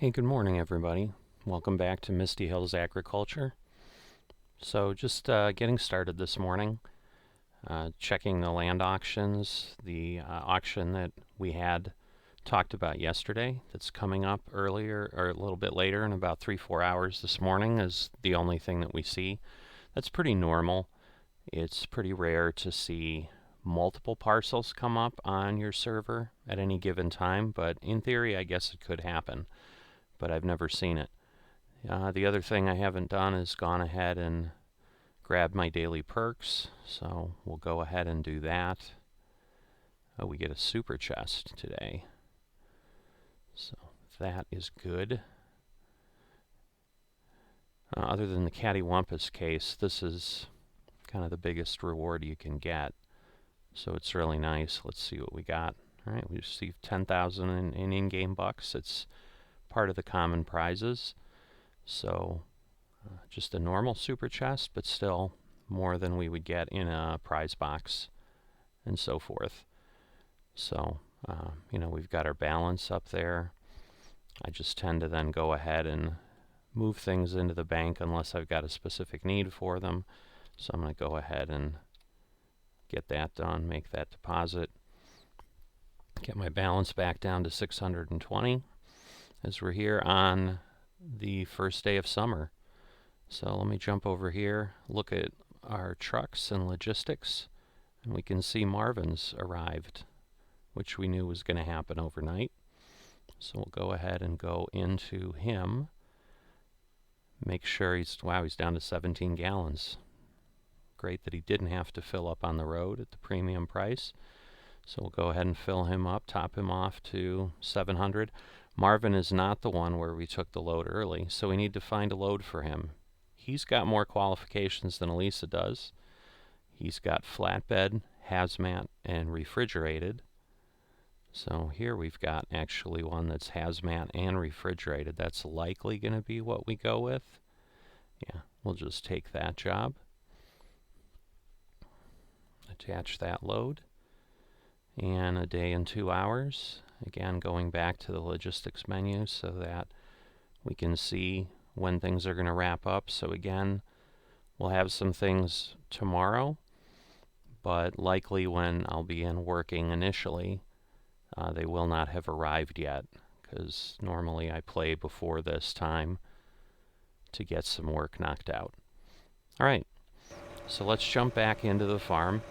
Hey, good morning, everybody. Welcome back to Misty Hills Agriculture. So just getting started this morning, checking the land auctions, the auction that we had talked about yesterday that's coming up earlier or a little bit later in about 3-4 hours this morning is the only thing that we see. That's pretty normal. It's pretty rare to see multiple parcels come up on your server at any given time, but in theory, I guess it could happen. But I've never seen it. The other thing I haven't done is gone ahead and grabbed my daily perks, so we'll go ahead and do that. We get a super chest today, so that is good. Other than the cattywampus case, this is kind of the biggest reward you can get, so it's really nice. Let's see what we got. All right, we received 10,000 in in-game bucks. It's part of the common prizes, so just a normal super chest, but still more than we would get in a prize box and so forth. So we've got our balance up there. I just tend to then go ahead and move things into the bank unless I've got a specific need for them. So I'm going to go ahead and get that done, make that deposit, get my balance back down to 620 as we're here on the first day of summer. So let me jump over here, look at our trucks and logistics, and we can see Marvin's arrived, which we knew was going to happen overnight. So we'll go ahead and go into him, make sure he's down to 17 gallons. Great that he didn't have to fill up on the road at the premium price. So we'll go ahead and fill him up, top him off to 700. Marvin is not the one where we took the load early, so we need to find a load for him. He's got more qualifications than Elisa does. He's got flatbed, hazmat, and refrigerated. So here we've got actually one that's hazmat and refrigerated. That's likely going to be what we go with. Yeah, we'll just take that job. Attach that load. And a day and 2 hours. Again, going back to the logistics menu so that we can see when things are going to wrap up. So again, we'll have some things tomorrow, but likely when I'll be in working initially, they will not have arrived yet, because normally I play before this time to get some work knocked out. All right, so let's jump back into the farm.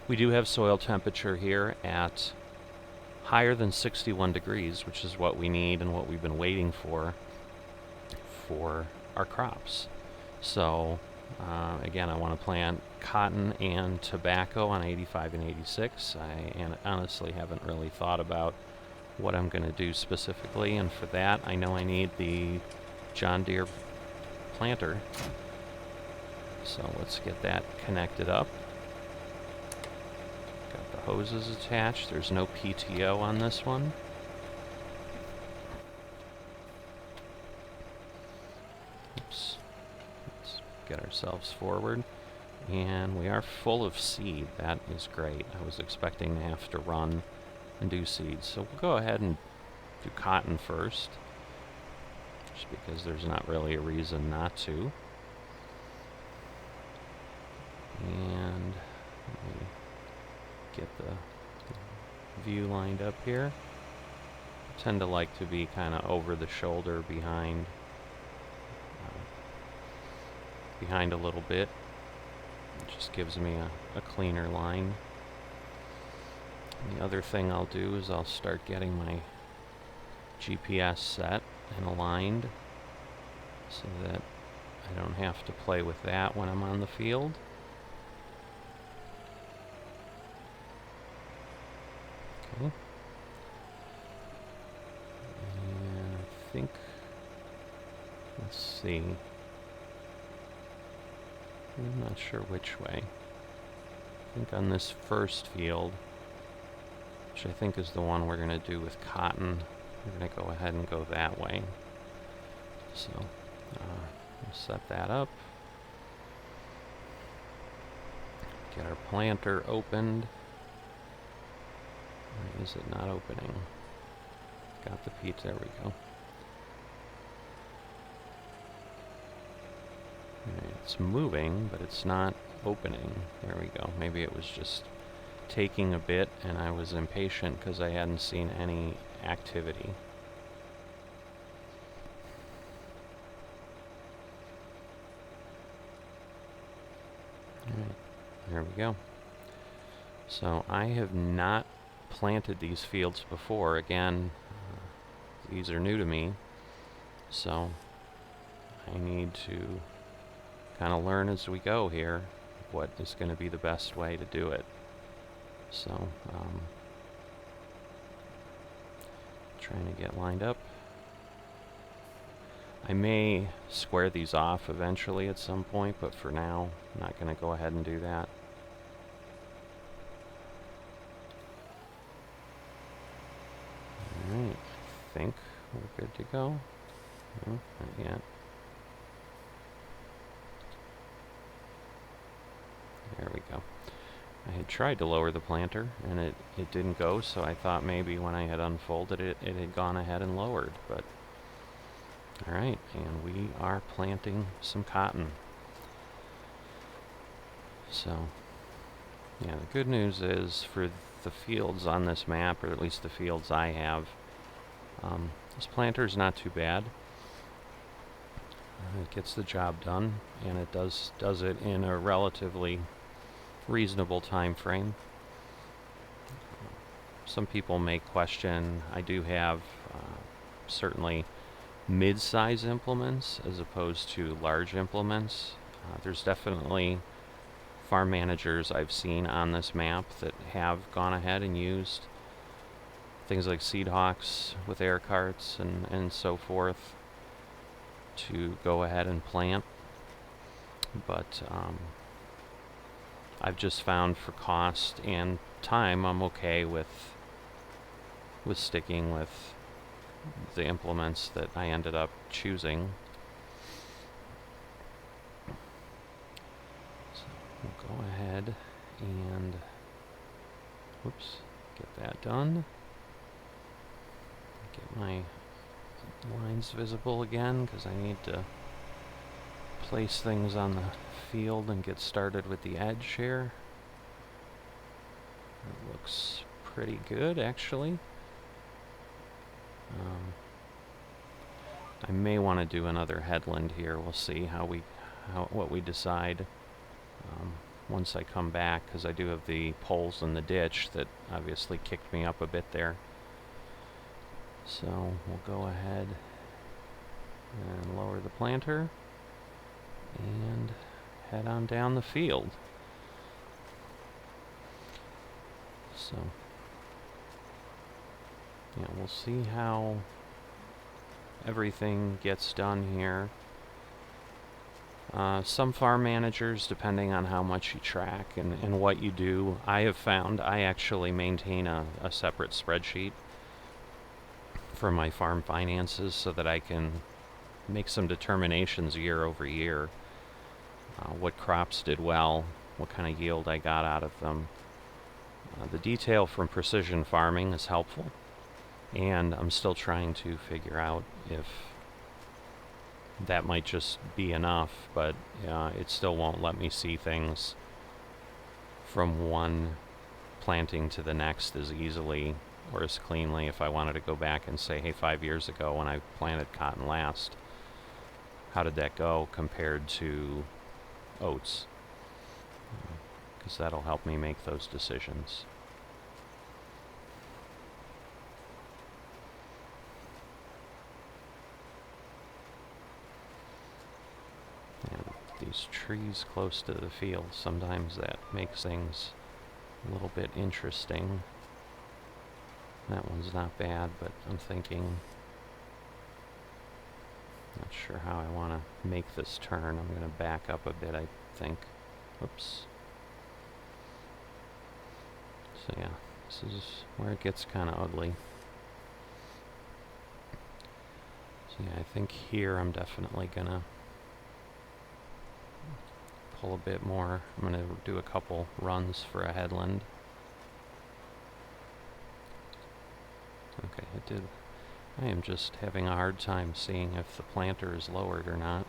We do have soil temperature here at higher than 61 degrees, which is what we need and what we've been waiting for our crops. So again, I want to plant cotton and tobacco on 85 and 86. I honestly haven't really thought about what I'm going to do specifically, and for that I know I need the John Deere planter. So let's get that connected up. Got the hoses attached. There's no PTO on this one. Oops. Let's get ourselves forward. And we are full of seed. That is great. I was expecting to have to run and do seeds. So we'll go ahead and do cotton first, just because there's not really a reason not to. And let me get the view lined up here. I tend to like to be kind of over the shoulder behind a little bit. It just gives me a cleaner line. And the other thing I'll do is I'll start getting my GPS set and aligned so that I don't have to play with that when I'm on the field. Okay. And I think, let's see. I'm not sure which way. I think on this first field, which I think is the one we're going to do with cotton, we're going to go ahead and go that way. So we'll set that up. Get our planter opened. Why is it not opening? got the peat. There we go. Alright, it's moving, but it's not opening. There we go. Maybe it was just taking a bit, and I was impatient because I hadn't seen any activity. Alright, there we go. So I have not planted these fields before. Again, these are new to me, so I need to kind of learn as we go here what is going to be the best way to do it. So, trying to get lined up. I may square these off eventually at some point, but for now, I'm not going to go ahead and do that. Alright, I think we're good to go. No, not yet. There we go. I had tried to lower the planter, and it didn't go, so I thought maybe when I had unfolded it, it had gone ahead and lowered, but... Alright, and we are planting some cotton. So, yeah, the good news is for the fields on this map, or at least the fields I have, this planter's not too bad. It gets the job done, and it does it in a relatively reasonable time frame. Some people may question, I do have certainly mid-size implements as opposed to large implements. There's definitely farm managers I've seen on this map that have gone ahead and used things like seed hawks with air carts and so forth to go ahead and plant, but I've just found for cost and time I'm okay with sticking with the implements that I ended up choosing. So we'll go ahead and get that done. Get my lines visible again because I need to place things on the field and get started with the edge here. It looks pretty good, actually. I may want to do another headland here. We'll see what we decide once I come back, because I do have the poles in the ditch that obviously kicked me up a bit there. So we'll go ahead and lower the planter and head on down the field. So, yeah, we'll see how everything gets done here. Some farm managers, depending on how much you track and what you do, I have found I actually maintain a separate spreadsheet for my farm finances so that I can make some determinations year over year. What crops did well, what kind of yield I got out of them. The detail from precision farming is helpful, and I'm still trying to figure out if that might just be enough, but it still won't let me see things from one planting to the next as easily or as cleanly if I wanted to go back and say, hey, 5 years ago when I planted cotton last, how did that go compared to oats? Because that'll help me make those decisions. And these trees close to the field, sometimes that makes things a little bit interesting. That one's not bad, but I'm thinking, not sure how I want to make this turn. I'm going to back up a bit, I think. Oops. So yeah, this is where it gets kind of ugly. So yeah, I think here I'm definitely going to pull a bit more. I'm going to do a couple runs for a headland. Okay, it I am just having a hard time seeing if the planter is lowered or not.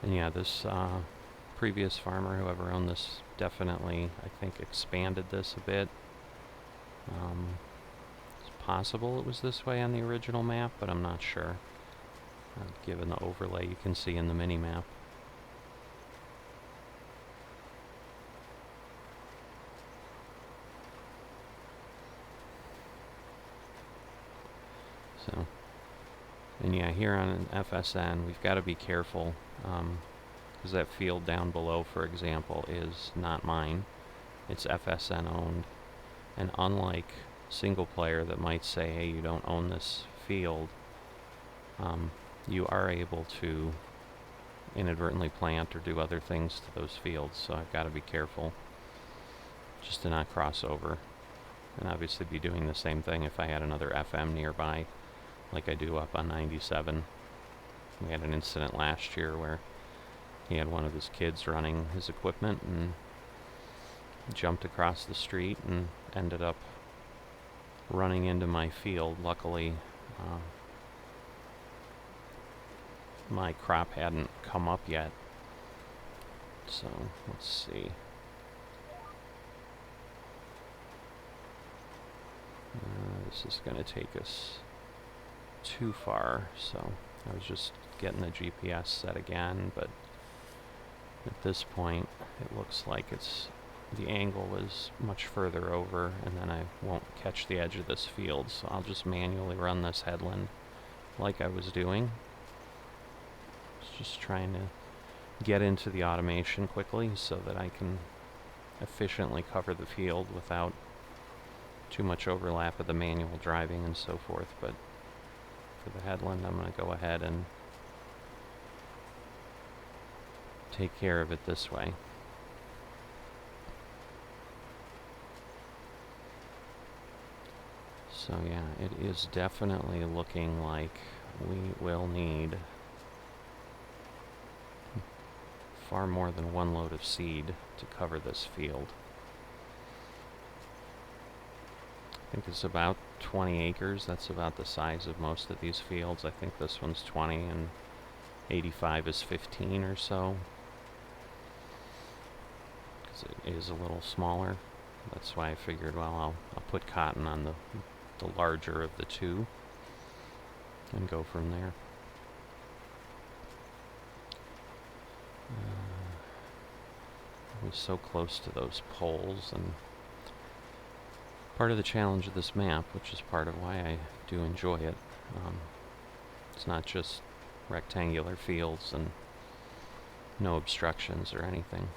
And yeah, this previous farmer, whoever owned this, definitely, I think, expanded this a bit. It's possible it was this way on the original map, but I'm not sure. Given the overlay you can see in the mini-map. So, and yeah, here on FSN, we've got to be careful, because that field down below, for example, is not mine. It's FSN owned. And unlike single player that might say, hey, you don't own this field, you are able to inadvertently plant or do other things to those fields, so I've got to be careful just to not cross over. And obviously be doing the same thing if I had another FM nearby, like I do up on 97. We had an incident last year where he had one of his kids running his equipment and jumped across the street and ended up running into my field. Luckily, my crop hadn't come up yet. So, let's see. This is going to take us too far, so I was just getting the GPS set again, but at this point it looks like the angle is much further over, and then I won't catch the edge of this field, so I'll just manually run this headland like I was doing. Just trying to get into the automation quickly so that I can efficiently cover the field without too much overlap of the manual driving and so forth. But for the headland, I'm going to go ahead and take care of it this way. So yeah, it is definitely looking like we will need far more than one load of seed to cover this field. I think it's about 20 acres. That's about the size of most of these fields. I think this one's 20 and 85 is 15 or so, because it is a little smaller. That's why I figured, well, I'll put cotton on the larger of the two and go from there. I was so close to those poles, and part of the challenge of this map, which is part of why I do enjoy it, it's not just rectangular fields and no obstructions or anything.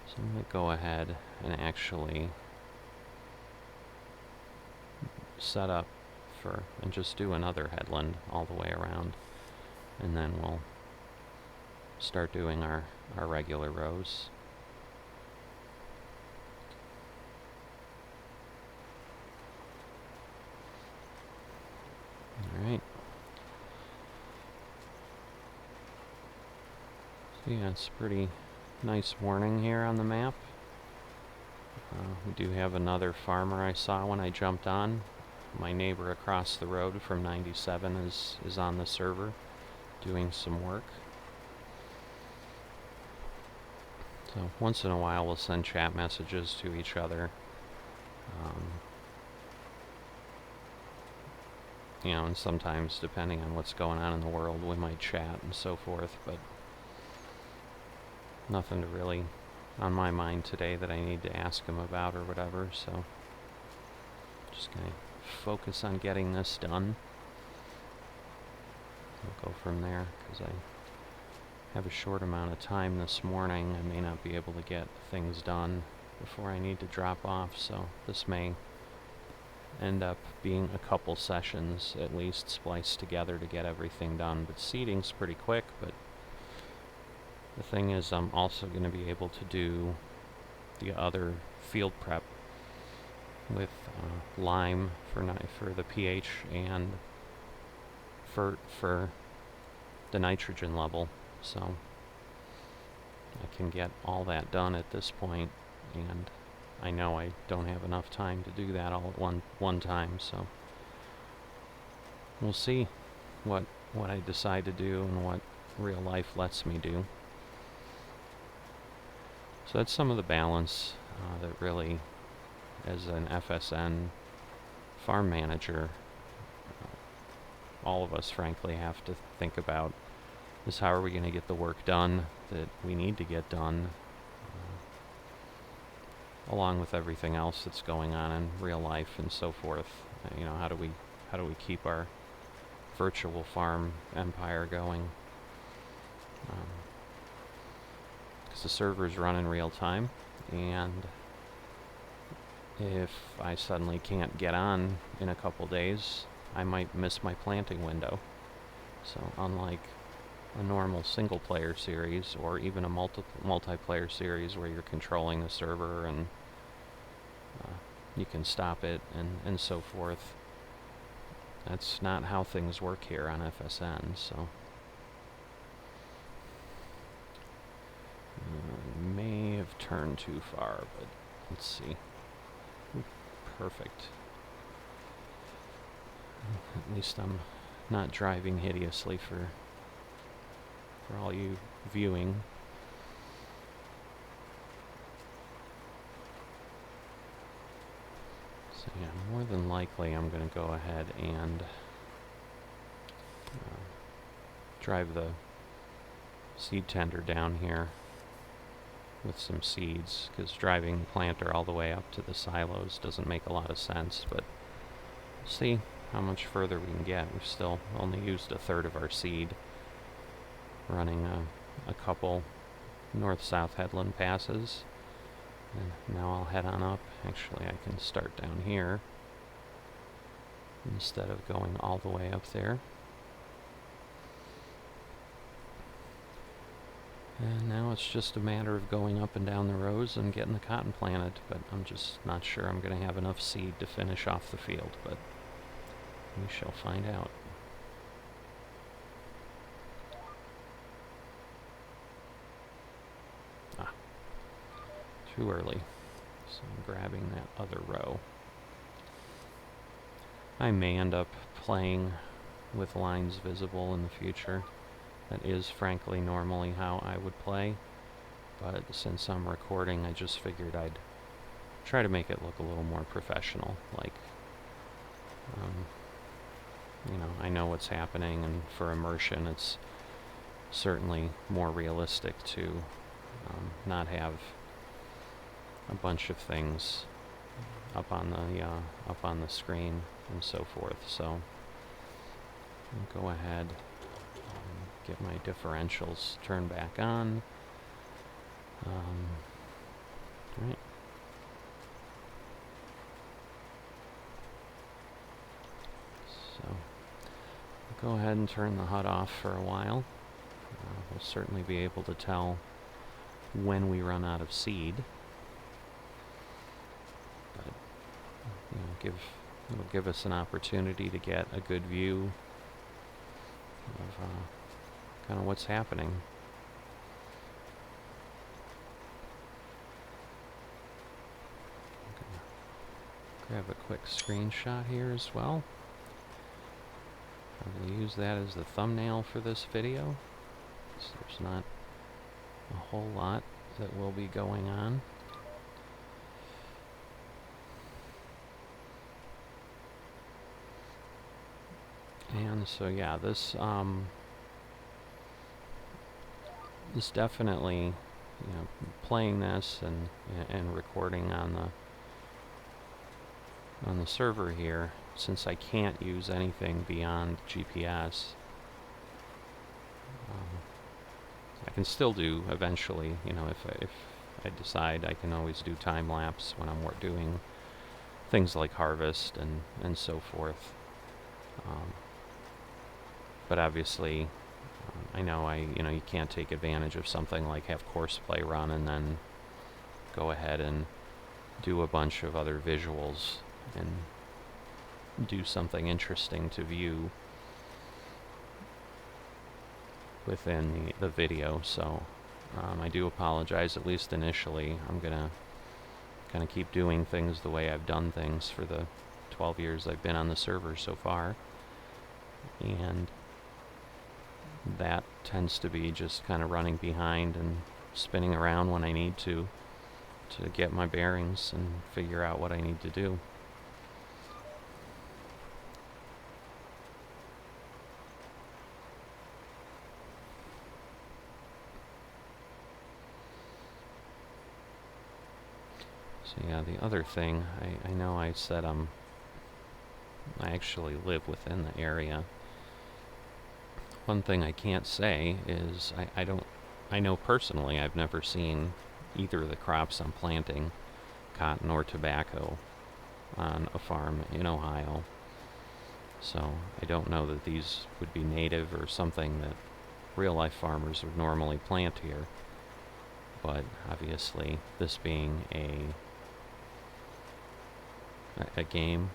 So I'm going to go ahead and actually set up and just do another headland all the way around, and then we'll start doing our regular rows. Alright. So yeah, it's a pretty nice morning here on the map. We do have another farmer I saw when I jumped on. My neighbor across the road from 97 is on the server doing some work. So once in a while we'll send chat messages to each other. You know, and sometimes, depending on what's going on in the world, we might chat and so forth, but nothing to really on my mind today that I need to ask him about or whatever, so just gonna focus on getting this done. We'll go from there, because I have a short amount of time this morning. I may not be able to get things done before I need to drop off, so this may end up being a couple sessions at least spliced together to get everything done. But seeding's pretty quick, but the thing is I'm also going to be able to do the other field prep with lime for the pH and for the nitrogen level, so I can get all that done at this point, and I know I don't have enough time to do that all at one time, so we'll see what I decide to do and what real life lets me do. So that's some of the balance that really, as an FSN farm manager, all of us frankly have to think about, is how are we going to get the work done that we need to get done, along with everything else that's going on in real life and so forth. You know, how do we keep our virtual farm empire going? Because the servers run in real time, and if I suddenly can't get on in a couple days, I might miss my planting window. So unlike a normal single-player series, or even a multiplayer series where you're controlling the server and you can stop it and so forth, that's not how things work here on FSN. So may have turned too far, but let's see. Perfect. At least I'm not driving hideously for all you viewing. So yeah, more than likely I'm going to go ahead and drive the seed tender down here with some seeds, because driving the planter all the way up to the silos doesn't make a lot of sense, but see how much further we can get. We've still only used a third of our seed, running a couple north-south headland passes, and now I'll head on up. Actually, I can start down here instead of going all the way up there. And now it's just a matter of going up and down the rows and getting the cotton planted, but I'm just not sure I'm going to have enough seed to finish off the field, but we shall find out. Too early, so I'm grabbing that other row. I may end up playing with lines visible in the future. That is frankly normally how I would play, but since I'm recording, I just figured I'd try to make it look a little more professional. Like, you know, I know what's happening, and for immersion it's certainly more realistic to not have a bunch of things up on the screen and so forth. So I'll go ahead and get my differentials turned back on. Right. So I'll go ahead and turn the HUD off for a while. We'll certainly be able to tell when we run out of seed. But you know, it'll give us an opportunity to get a good view of kind of what's happening. Grab a quick screenshot here as well. I will use that as the thumbnail for this video, so there's not a whole lot that will be going on. And so yeah, this definitely, you know, playing this and recording on the server here, since I can't use anything beyond GPS. I can still do eventually, you know, if I decide, I can always do time lapse when I'm doing things like harvest and so forth. But obviously, I know you can't take advantage of something like have Courseplay run and then go ahead and do a bunch of other visuals and do something interesting to view within the video. So I do apologize, at least initially. I'm gonna kind of keep doing things the way I've done things for the 12 years I've been on the server so far. And that tends to be just kind of running behind and spinning around when I need to get my bearings and figure out what I need to do. So yeah, the other thing, I know I said I actually live within the area. One thing I can't say is I know personally I've never seen either of the crops I'm planting, cotton or tobacco, on a farm in Ohio. So I don't know that these would be native or something that real life farmers would normally plant here. But obviously this being a game,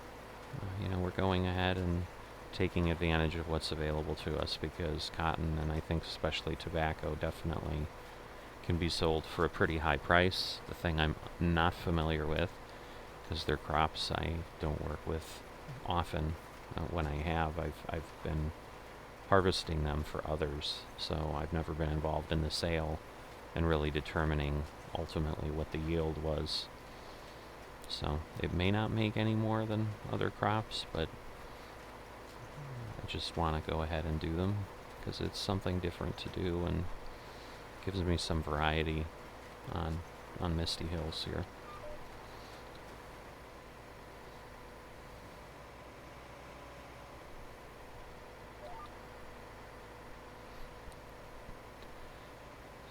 we're going ahead and taking advantage of what's available to us, because cotton, and I think especially tobacco, definitely can be sold for a pretty high price. The thing I'm not familiar with, because they're crops I don't work with often, when I have, I've been harvesting them for others, so I've never been involved in the sale and really determining ultimately what the yield was. So it may not make any more than other crops, but I just want to go ahead and do them because it's something different to do and gives me some variety on Misty Hills here.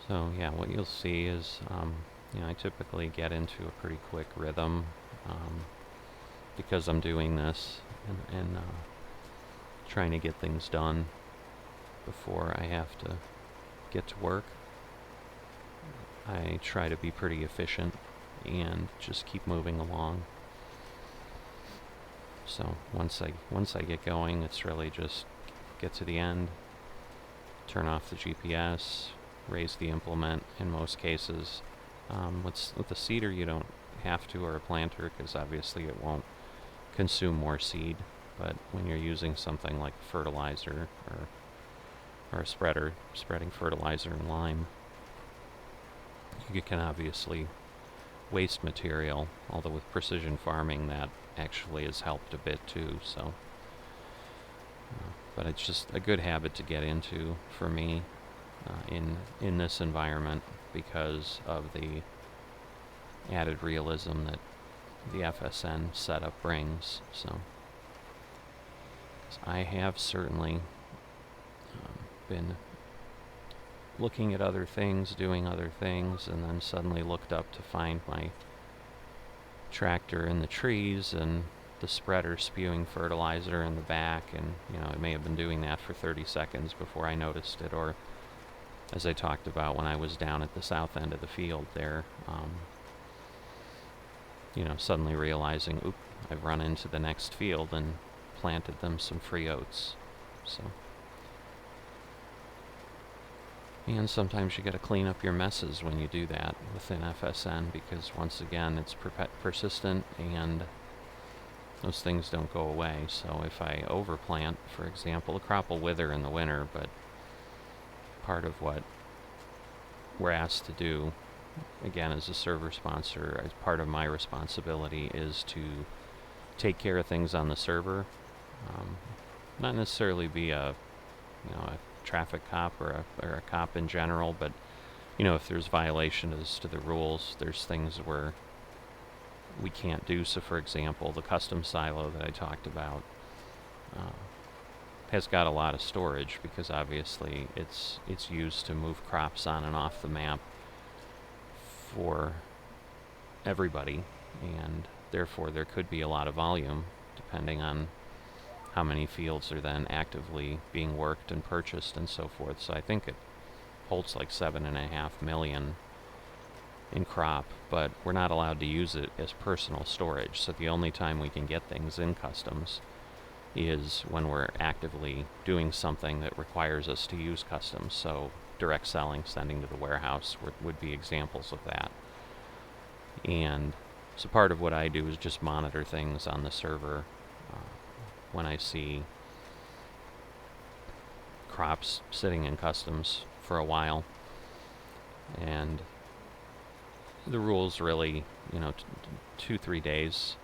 So yeah, what you'll see is I typically get into a pretty quick rhythm because I'm doing this and trying to get things done before I have to get to work. I try to be pretty efficient and just keep moving along. So once I get going, it's really just get to the end, turn off the GPS, raise the implement in most cases. With the seeder, you don't have to, or a planter, because obviously it won't consume more seed. But when you're using something like fertilizer or a spreader, spreading fertilizer and lime, you can obviously waste material, although with precision farming that actually has helped a bit too. So, but it's just a good habit to get into for me in this environment, because of the added realism that the FSN setup brings. So I have certainly been looking at other things, doing other things, and then suddenly looked up to find my tractor in the trees and the spreader spewing fertilizer in the back, and it may have been doing that for 30 seconds before I noticed it, or as I talked about when I was down at the south end of the field there, suddenly realizing, oop, I've run into the next field and planted them some free oats. So, and sometimes you got to clean up your messes when you do that within FSN, because once again, it's persistent and those things don't go away. So if I overplant, for example, the crop will wither in the winter, but part of what we're asked to do, again, as a server sponsor, as part of my responsibility, is to take care of things on the server. Not necessarily be a traffic cop or a cop in general, but if there's violations to the rules, there's things where we can't do. So for example, the custom silo that I talked about has got a lot of storage, because obviously it's used to move crops on and off the map for everybody, and therefore there could be a lot of volume depending on how many fields are then actively being worked and purchased and so forth. So I think it holds like 7.5 million in crop, but we're not allowed to use it as personal storage. So the only time we can get things in customs is when we're actively doing something that requires us to use customs. So direct selling, sending to the warehouse would be examples of that. And So part of what I do is just monitor things on the server when I see crops sitting in customs for a while. And the rules really, 2-3 days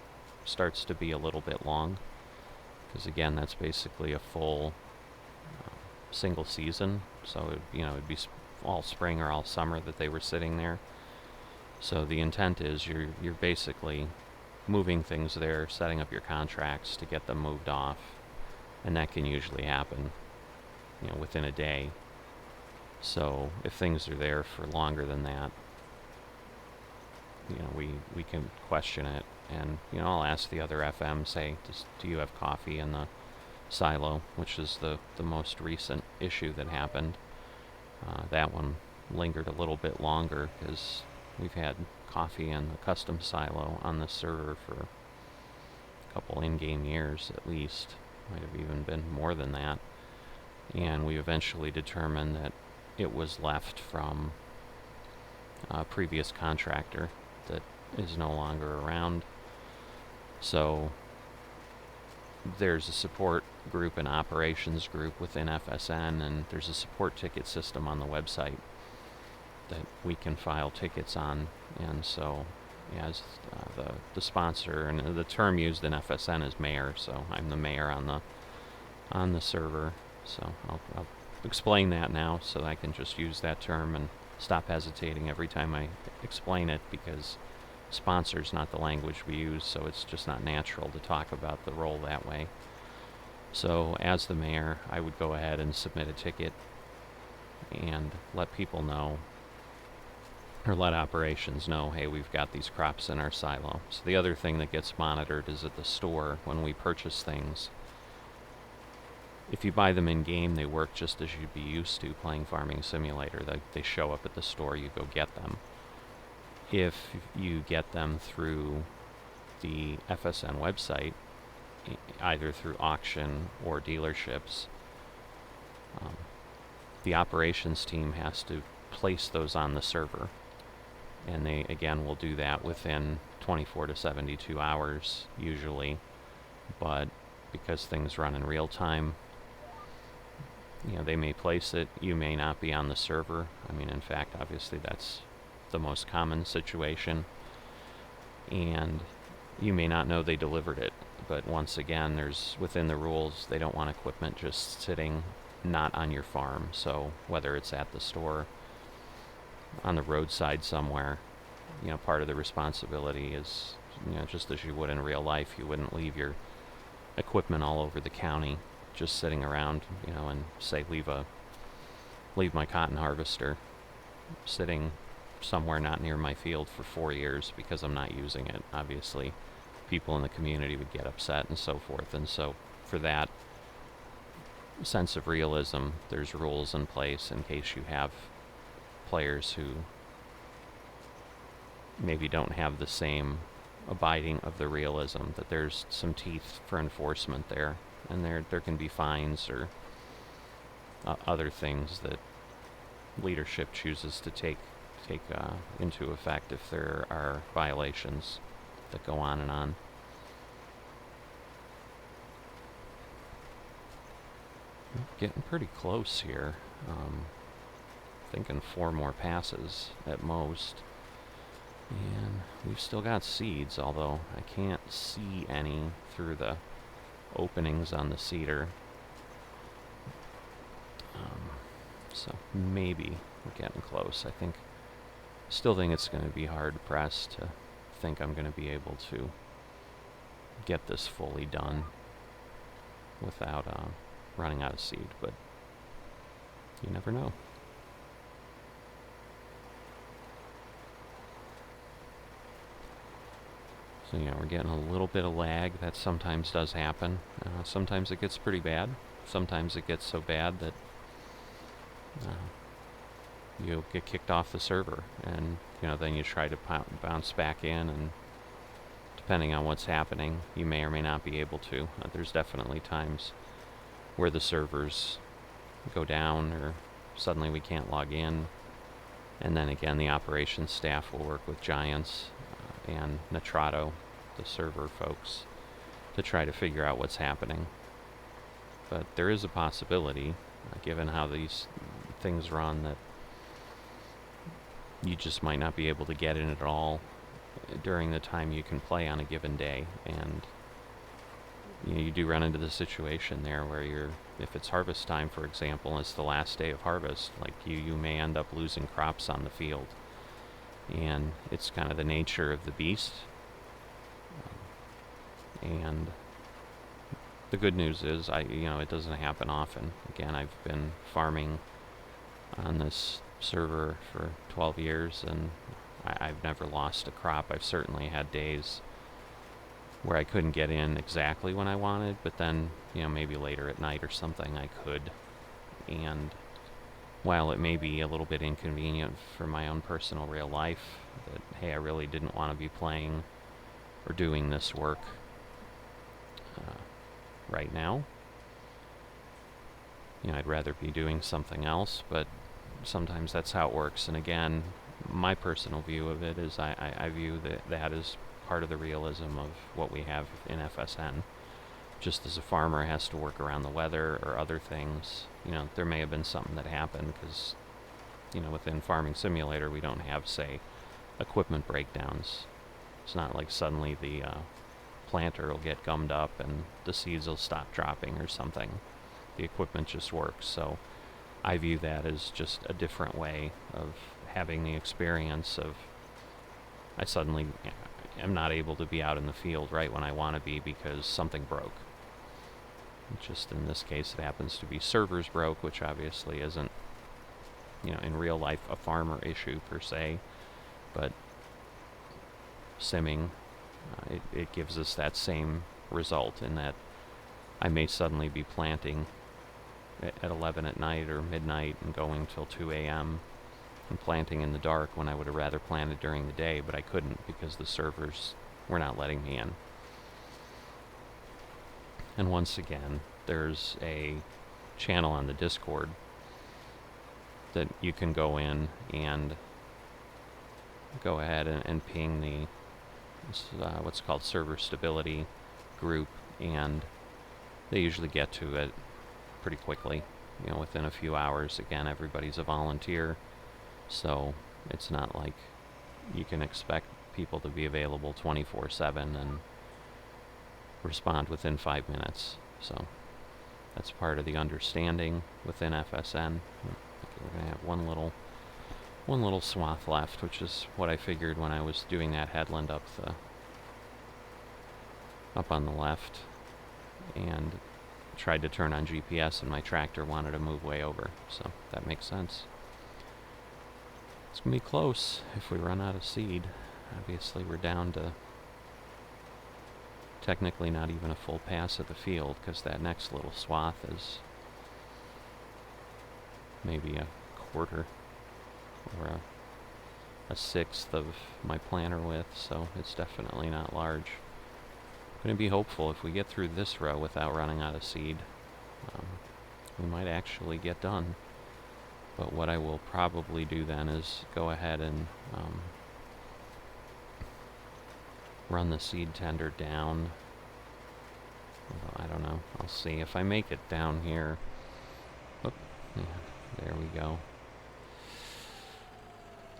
starts to be a little bit long, because again, that's basically a full single season. So it'd be all spring or all summer that they were sitting there. So the intent is you're basically moving things there, setting up your contracts to get them moved off, and that can usually happen within a day. So if things are there for longer than that, we can question it. And I'll ask the other FM, say, do you have coffee in the silo, which is the most recent issue that happened. That one lingered a little bit longer because we've had coffee in the custom silo on the server for a couple in-game years at least. Might have even been more than that. And we eventually determined that it was left from a previous contractor that is no longer around. So there's a support group and operations group within FSN, and there's a support ticket system on the website that we can file tickets on. And so as the sponsor, and the term used in FSN is mayor, so I'm the mayor on the server. So I'll explain that now, so I can just use that term and stop hesitating every time I explain it, because sponsor's not the language we use, so it's just not natural to talk about the role that way. So as the mayor, I would go ahead and submit a ticket and let people know, or let operations know, hey, we've got these crops in our silo. So the other thing that gets monitored is at the store when we purchase things. If you buy them in-game, they work just as you'd be used to playing Farming Simulator. They show up at the store, you go get them. If you get them through the FSN website, either through auction or dealerships, the operations team has to place those on the server. And they, again, will do that within 24 to 72 hours, usually. But because things run in real time, they may place it, you may not be on the server. I mean, in fact, obviously that's the most common situation. And you may not know they delivered it. But once again, there's, within the rules, they don't want equipment just sitting not on your farm. So whether it's at the store, on the roadside somewhere, part of the responsibility is, just as you would in real life, you wouldn't leave your equipment all over the county just sitting around, and say leave my cotton harvester sitting somewhere not near my field for 4 years because I'm not using it. Obviously, people in the community would get upset and so forth. And so for that sense of realism, there's rules in place in case you have players who maybe don't have the same abiding of the realism, that there's some teeth for enforcement there, and there can be fines or other things that leadership chooses to take into effect if there are violations that go on and on. Getting pretty close here. Thinking 4 more passes at most. And we've still got seeds, although I can't see any through the openings on the seeder. So maybe we're getting close. Still think it's going to be hard pressed to think I'm going to be able to get this fully done without running out of seed, but you never know. So yeah, we're getting a little bit of lag. That sometimes does happen. Sometimes it gets pretty bad. Sometimes it gets so bad that you'll get kicked off the server, and then you try to bounce back in, and depending on what's happening, you may or may not be able to. There's definitely times where the servers go down, or suddenly we can't log in, and then again the operations staff will work with Giants and Nitrato, the server folks, to try to figure out what's happening. But there is a possibility, given how these things run, that you just might not be able to get in at all during the time you can play on a given day. And you do run into the situation there where if it's harvest time, for example, it's the last day of harvest, like you may end up losing crops on the field. And it's kind of the nature of the beast. And the good news is, it doesn't happen often. Again, I've been farming on this server for 12 years, and I've never lost a crop. I've certainly had days where I couldn't get in exactly when I wanted, but then, maybe later at night or something I could. And while it may be a little bit inconvenient for my own personal real life, that, hey, I really didn't want to be playing or doing this work right now. I'd rather be doing something else, but sometimes that's how it works. And again, my personal view of it is I view that as part of the realism of what we have in FSN. Just as a farmer has to work around the weather or other things, there may have been something that happened because, within Farming Simulator we don't have, say, equipment breakdowns. It's not like suddenly the planter will get gummed up and the seeds will stop dropping or something. The equipment just works. So I view that as just a different way of having the experience of I suddenly am not able to be out in the field right when I want to be because something broke. Just in this case, it happens to be servers broke, which obviously isn't, in real life a farmer issue per se, but simming, it gives us that same result in that I may suddenly be planting at 11 at night or midnight and going till 2 a.m. and planting in the dark when I would have rather planted during the day, but I couldn't because the servers were not letting me in. And once again, there's a channel on the Discord that you can go in and go ahead and ping the what's called server stability group, and they usually get to it pretty quickly, within a few hours. Again, everybody's a volunteer, so it's not like you can expect people to be available 24/7 and respond within 5 minutes. So that's part of the understanding within FSN. We're going to have one little swath left, which is what I figured when I was doing that headland up on the left, and tried to turn on GPS, and my tractor wanted to move way over, so that makes sense. It's going to be close if we run out of seed. Obviously we're down to technically not even a full pass of the field, because that next little swath is maybe a quarter or a sixth of my planter width, so it's definitely not large. I'm going to be hopeful if we get through this row without running out of seed. We might actually get done. But what I will probably do then is go ahead and run the seed tender down. Although, I don't know. I'll see if I make it down here. Oh, yeah, there we go.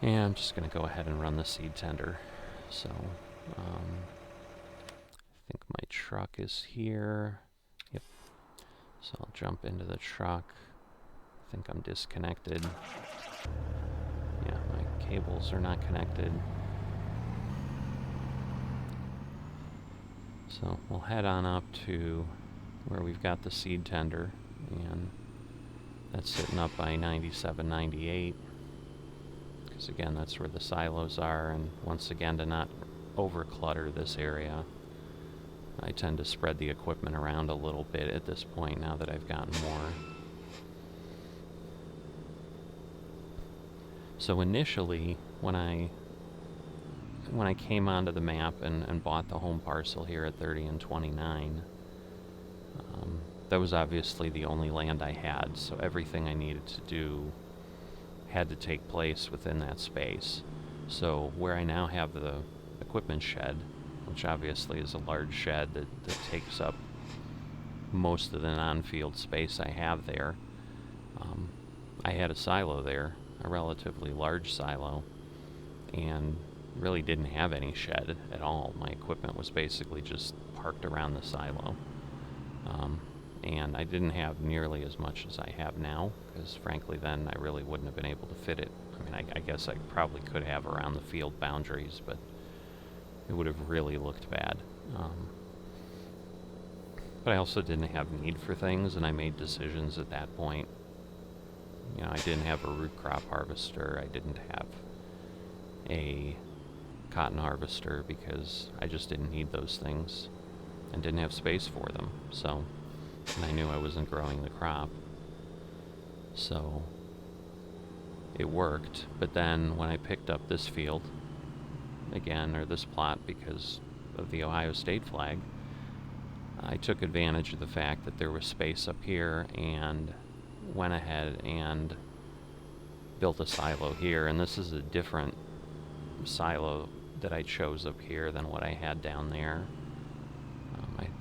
Yeah, I'm just going to go ahead and run the seed tender. So, I think my truck is here. Yep. So I'll jump into the truck. I think I'm disconnected. Yeah, my cables are not connected. So we'll head on up to where we've got the seed tender, and that's sitting up by 97, 98. Because again, that's where the silos are, and once again, to not over-clutter this area, I tend to spread the equipment around a little bit at this point now that I've gotten more. So initially, when I came onto the map and bought the home parcel here at 30 and 29, that was obviously the only land I had, so everything I needed to do had to take place within that space. So where I now have the equipment shed, which obviously is a large shed that takes up most of the non-field space I have there. I had a silo there, a relatively large silo, and really didn't have any shed at all. My equipment was basically just parked around the silo. And I didn't have nearly as much as I have now, because frankly then I really wouldn't have been able to fit it. I mean, I guess I probably could have around the field boundaries, but it would have really looked bad. But I also didn't have need for things, and I made decisions at that point. You know, I didn't have a root crop harvester, I didn't have a cotton harvester, because I just didn't need those things and didn't have space for them. So, and I knew I wasn't growing the crop, so it worked. But then when I picked up this field again, or this plot, because of the Ohio State flag, I took advantage of the fact that there was space up here and went ahead and built a silo here. And this is a different silo that I chose up here than what I had down there.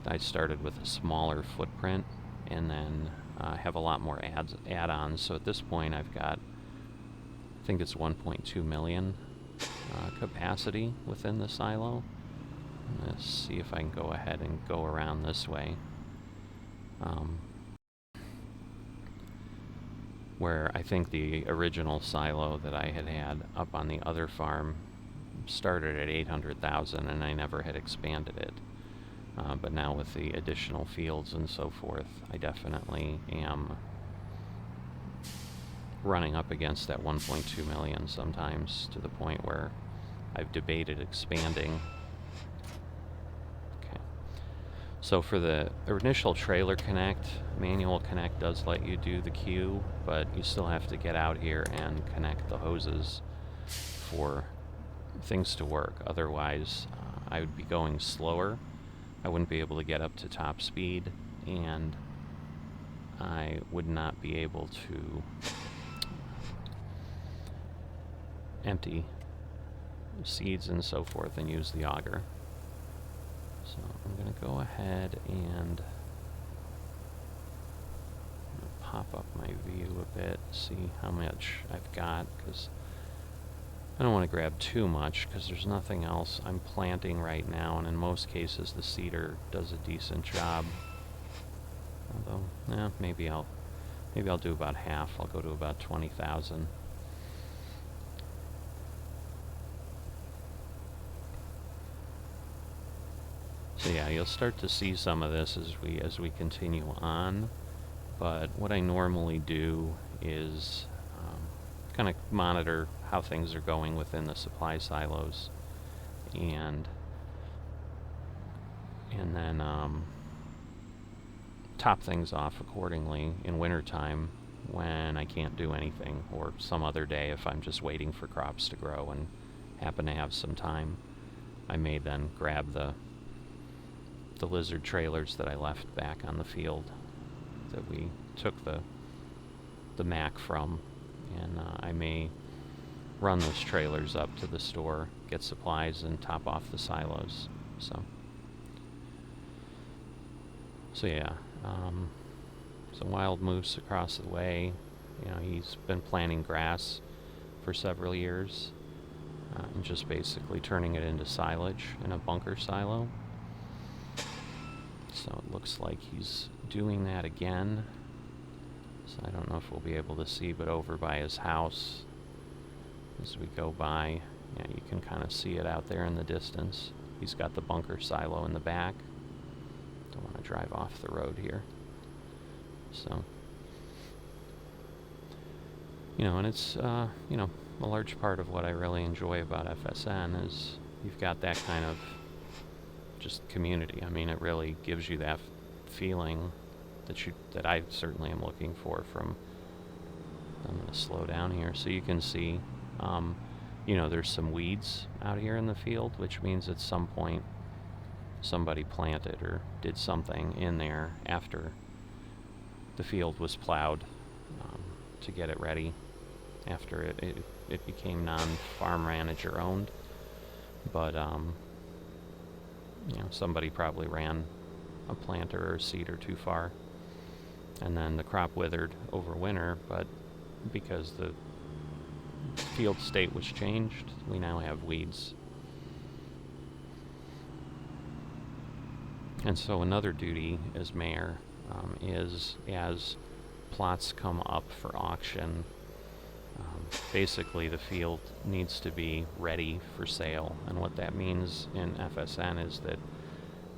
I started with a smaller footprint, and then have a lot more add-ons. So at this point I've got, I think it's 1.2 million capacity within the silo. Let's see if I can go ahead and go around this way. Where I think the original silo that I had up on the other farm started at 800,000, and I never had expanded it. But now with the additional fields and so forth, I definitely am running up against that 1.2 million sometimes, to the point where I've debated expanding. Okay. So for the initial trailer connect, manual connect does let you do the queue, but you still have to get out here and connect the hoses for things to work. Otherwise, I would be going slower. I wouldn't be able to get up to top speed, and I would not be able to empty seeds and so forth and use the auger. So I'm going to go ahead and pop up my view a bit, see how much I've got, because I don't want to grab too much, because there's nothing else I'm planting right now, and in most cases the seeder does a decent job. Although, maybe I'll do about half. I'll go to about 20,000. So yeah, you'll start to see some of this as we continue on. But what I normally do is kind of monitor how things are going within the supply silos, and then top things off accordingly in wintertime when I can't do anything, or some other day if I'm just waiting for crops to grow and happen to have some time. I may then grab the lizard trailers that I left back on the field that we took the Mac from, and I may run those trailers up to the store, get supplies, and top off the silos. So yeah, some wild moose across the way. You know, he's been planting grass for several years, and just basically turning it into silage in a bunker silo. So it looks like he's doing that again. So I don't know if we'll be able to see, but over by his house, as we go by, yeah, you can kind of see it out there in the distance. He's got the bunker silo in the back. Don't want to drive off the road here. So, you know, and it's, you know, a large part of what I really enjoy about FSN is you've got that kind of just community. I mean, it really gives you that feeling that I certainly am looking for from. I'm going to slow down here so you can see. You know, there's some weeds out here in the field, which means at some point somebody planted or did something in there after the field was plowed to get it ready, after it became non-farm manager owned. but you know, somebody probably ran a planter or a seeder too far, and then the crop withered over winter. But because the field state was changed, we now have weeds. And so another duty as mayor is, as plots come up for auction, basically the field needs to be ready for sale. And what that means in FSN is that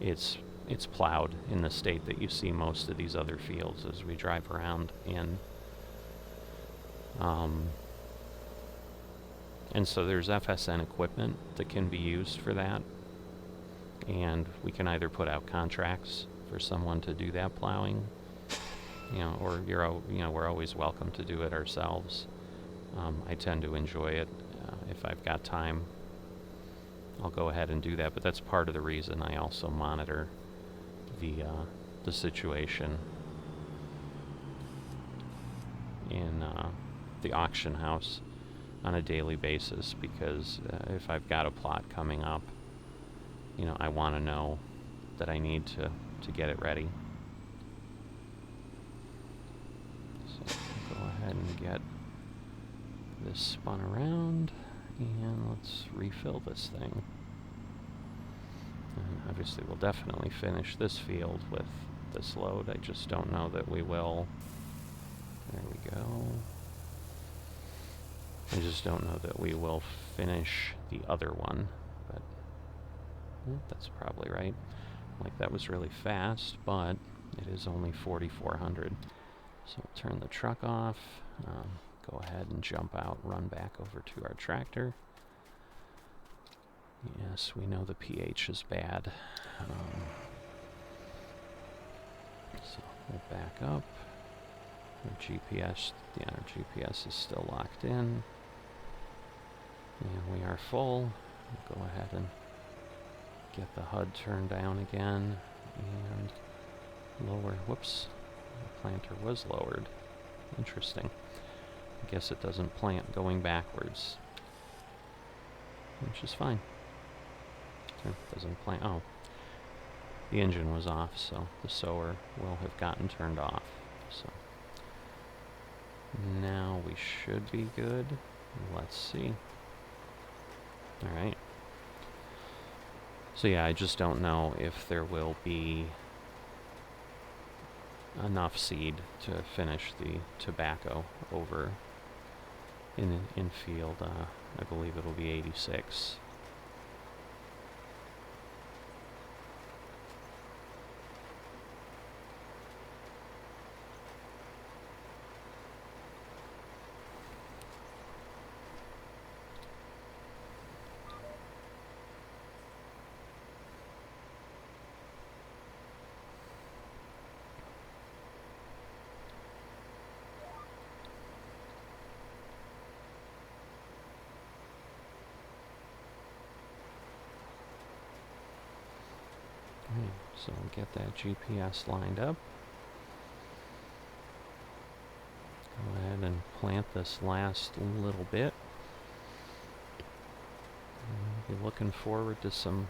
it's plowed in the state that you see most of these other fields as we drive around in. And so there's FSN equipment that can be used for that, and we can either put out contracts for someone to do that plowing, you know, or we're always welcome to do it ourselves. I tend to enjoy it. If I've got time, I'll go ahead and do that, but that's part of the reason I also monitor the situation in the auction house on a daily basis, because if I've got a plot coming up, you know, I want to know that I need to get it ready. So go ahead and get this spun around, and let's refill this thing. And obviously we'll definitely finish this field with this load. I just don't know that we will. There we go. I just don't know that we will finish the other one, but that's probably right. Like, that was really fast, but it is only 4,400. So we'll turn the truck off, go ahead and jump out, run back over to our tractor. Yes, we know the pH is bad. So we'll back up. Our GPS, yeah, our GPS is still locked in. And we are full. We'll go ahead and get the HUD turned down again and lower. Whoops, the planter was lowered. Interesting. I guess it doesn't plant going backwards, which is fine. It doesn't plant. Oh, the engine was off, so the sower will have gotten turned off. So now we should be good. Let's see. All right. So yeah, I just don't know if there will be enough seed to finish the tobacco over in field. I believe it'll be 86. So we'll get that GPS lined up. Go ahead and plant this last little bit. We'll be looking forward to some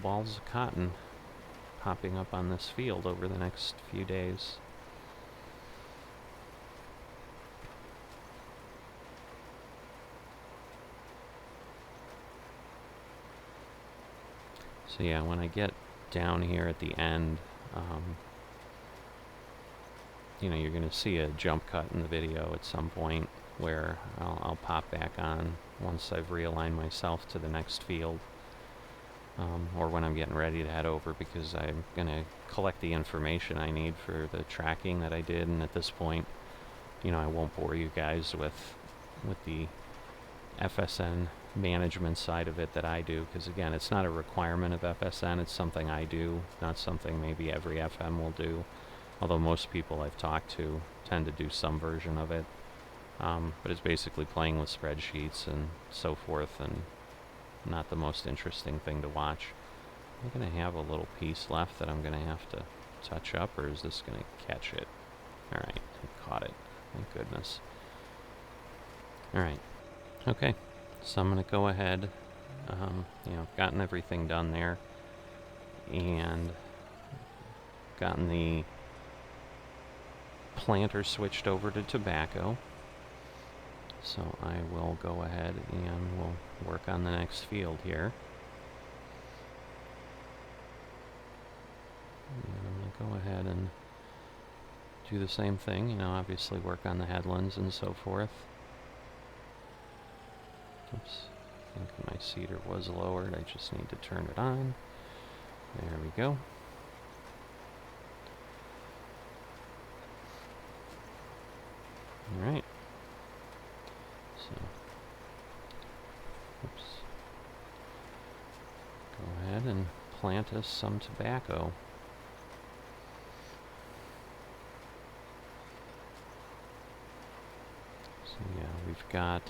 balls of cotton popping up on this field over the next few days. So yeah, when I get down here at the end, you know, you're going to see a jump cut in the video at some point where I'll pop back on once I've realigned myself to the next field, or when I'm getting ready to head over, because I'm going to collect the information I need for the tracking that I did. And at this point, you know, I won't bore you guys with the FSN management side of it that I do, because again, it's not a requirement of FSN. It's something I do, not something maybe every FM will do, although most people I've talked to tend to do some version of it. But it's basically playing with spreadsheets and so forth, and not the most interesting thing to watch. I'm going to have a little piece left that I'm going to have to touch up, or is this going to catch it? Alright, I caught it. Thank goodness. Alright. Okay. So I'm going to go ahead, gotten everything done there, and gotten the planter switched over to tobacco. So I will go ahead and we'll work on the next field here. And I'm going to go ahead and do the same thing, obviously work on the headlands and so forth. Oops, I think my cedar was lowered. I just need to turn it on. There we go. Alright. So, oops. Go ahead and plant us some tobacco. So yeah, we've got,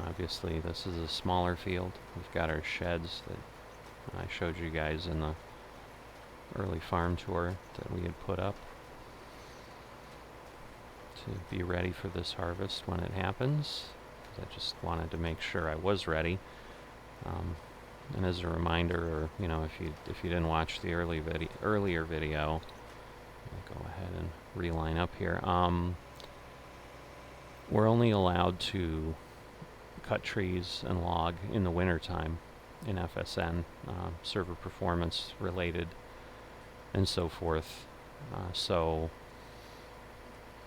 obviously this is a smaller field. We've got our sheds that I showed you guys in the early farm tour that we had put up to be ready for this harvest when it happens. I just wanted to make sure I was ready. And as a reminder, or if you didn't watch the earlier video, I'll go ahead and reline up here. We're only allowed to cut trees and log in the wintertime in FSN, server performance related and so forth. So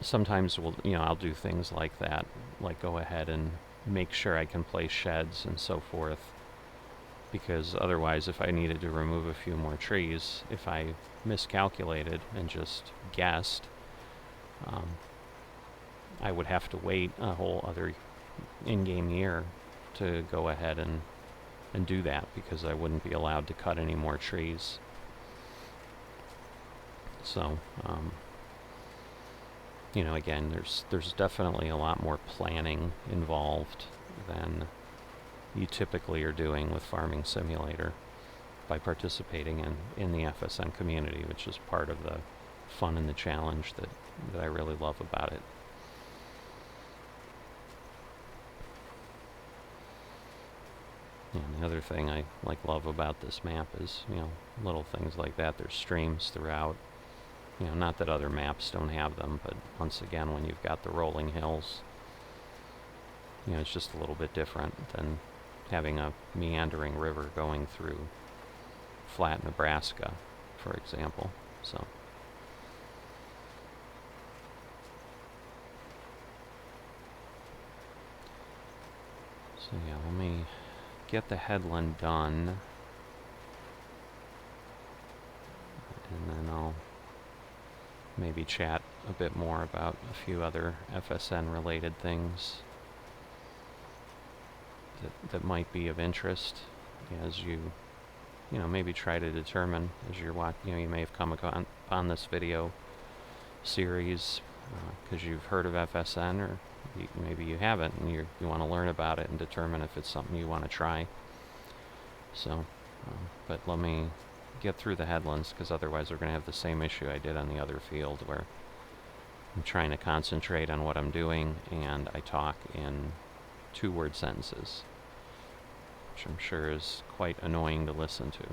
sometimes I'll do things like that, like go ahead and make sure I can place sheds and so forth, because otherwise if I needed to remove a few more trees, if I miscalculated and just guessed, I would have to wait a whole other in-game year to go ahead and do that, because I wouldn't be allowed to cut any more trees. So, again, there's definitely a lot more planning involved than you typically are doing with Farming Simulator by participating in the FSN community, which is part of the fun and the challenge that I really love about it. And the other thing I love about this map is, little things like that. There's streams throughout. Not that other maps don't have them, but once again, when you've got the rolling hills, it's just a little bit different than having a meandering river going through flat Nebraska, for example. So yeah, let me get the headland done, and then I'll maybe chat a bit more about a few other FSN related things that might be of interest as you maybe try to determine as you're watching. You may have come upon this video series because you've heard of FSN, or maybe you haven't, and you want to learn about it and determine if it's something you want to try. So, but let me get through the headlands, because otherwise we're going to have the same issue I did on the other field, where I'm trying to concentrate on what I'm doing and I talk in 2-word sentences, which I'm sure is quite annoying to listen to.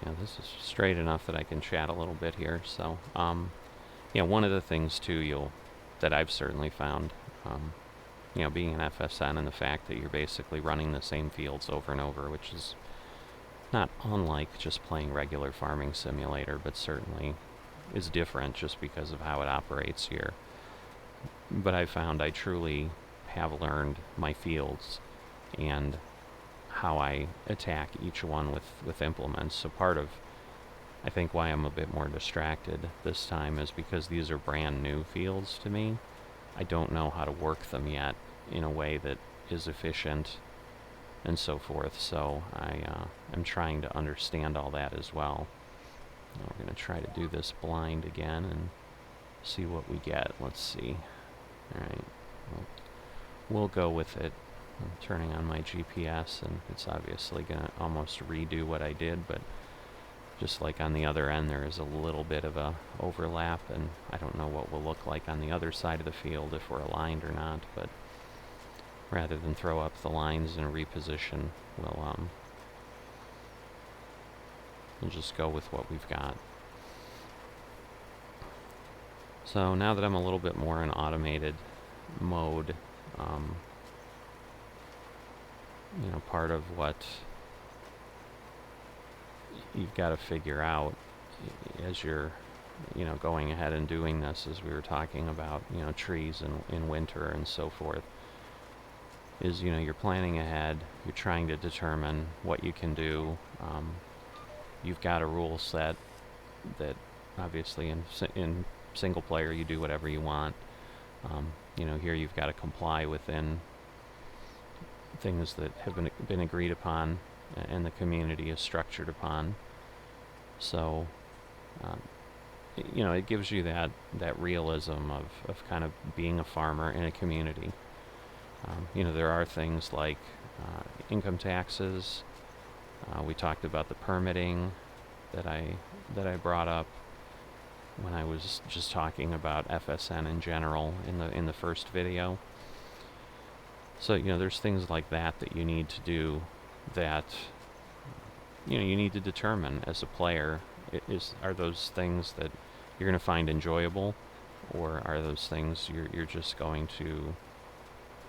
Yeah, this is straight enough that I can chat a little bit here. So, one of the things too that I've certainly found, being an FSN, and the fact that you're basically running the same fields over and over, which is not unlike just playing regular Farming Simulator, but certainly is different just because of how it operates here. But I found I truly have learned my fields and how I attack each one with implements. So part of, I think, why I'm a bit more distracted this time is because these are brand new fields to me. I don't know how to work them yet in a way that is efficient and so forth. So I am trying to understand all that as well. Now we're going to try to do this blind again and see what we get. Let's see. Alright, we'll go with it. I'm turning on my GPS, and it's obviously going to almost redo what I did, but just like on the other end, there is a little bit of a overlap, and I don't know what we'll look like on the other side of the field if we're aligned or not, but rather than throw up the lines and reposition, we'll just go with what we've got. So now that I'm a little bit more in automated mode, you know, part of what you've got to figure out as you're, you know, going ahead and doing this, as we were talking about, you know, trees in winter and so forth, is, you know, you're planning ahead, you're trying to determine what you can do. You've got a rule set that obviously in single player you do whatever you want. You know, here you've got to comply within things that have been agreed upon and the community is structured upon. So, you know, it gives you that realism of kind of being a farmer in a community. You know, there are things like income taxes. We talked about the permitting that I brought up when I was just talking about FSN in general in the first video. So, you know, there's things like that you need to do that, you know, you need to determine as a player. Are those things that you're going to find enjoyable, or are those things you're just going to